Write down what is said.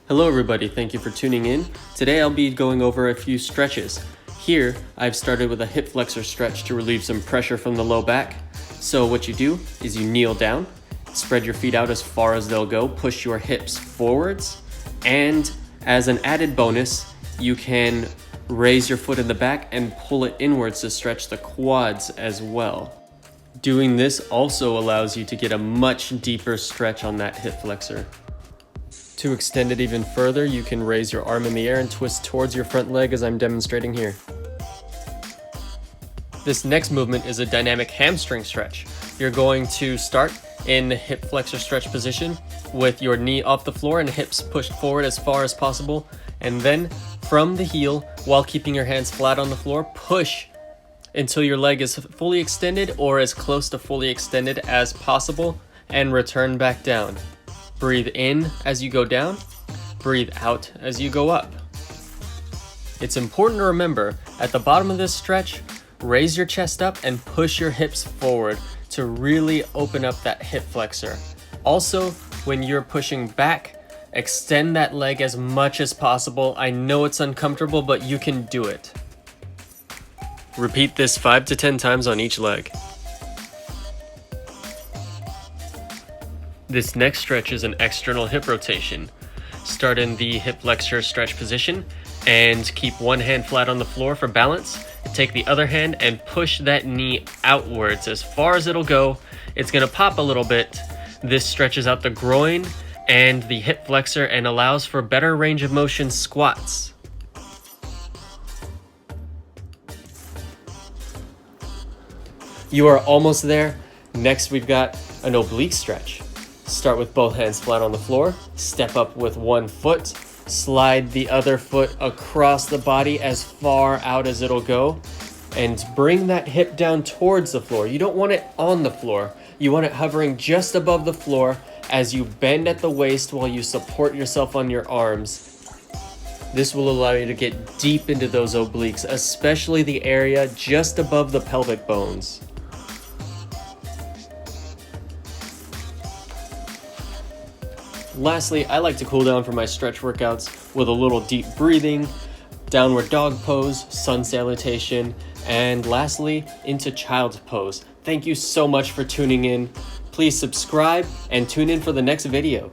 Hello everybody, thank you for tuning in. Today I'll be going over a few stretches. Here, I've started with a hip flexor stretch to relieve some pressure from the low back. So what you do is you kneel down, spread your feet out as far as they'll go, push your hips forwards, and as an added bonus, you can raise your foot in the back and pull it inwards to stretch the quads as well. Doing this also allows you to get a much deeper stretch on that hip flexor. To extend it even further, you can raise your arm in the air and twist towards your front leg as I'm demonstrating here. This next movement is a dynamic hamstring stretch. You're going to start in the hip flexor stretch position with your knee off the floor and hips pushed forward as far as possible. And then from the heel, while keeping your hands flat on the floor, push until your leg is fully extended or as close to fully extended as possible and return back down. Breathe in as you go down, breathe out as you go up. It's important to remember, at the bottom of this stretch, raise your chest up and push your hips forward to really open up that hip flexor. Also, when you're pushing back, extend that leg as much as possible. I know it's uncomfortable, but you can do it. Repeat this 5 to 10 times on each leg. This next stretch is an external hip rotation. Start in the hip flexor stretch position and keep one hand flat on the floor for balance. Take the other hand and push that knee outwards as far as it'll go. It's gonna pop a little bit. This stretches out the groin and the hip flexor and allows for better range of motion squats. You are almost there. Next, we've got an oblique stretch. Start with both hands flat on the floor, step up with one foot, slide the other foot across the body as far out as it'll go, and bring that hip down towards the floor. You don't want it on the floor. You want it hovering just above the floor as you bend at the waist while you support yourself on your arms. This will allow you to get deep into those obliques, especially the area just above the pelvic bones. Lastly, I like to cool down for my stretch workouts with a little deep breathing, downward dog pose, sun salutation, and lastly, into child's pose. Thank you so much for tuning in. Please subscribe and tune in for the next video.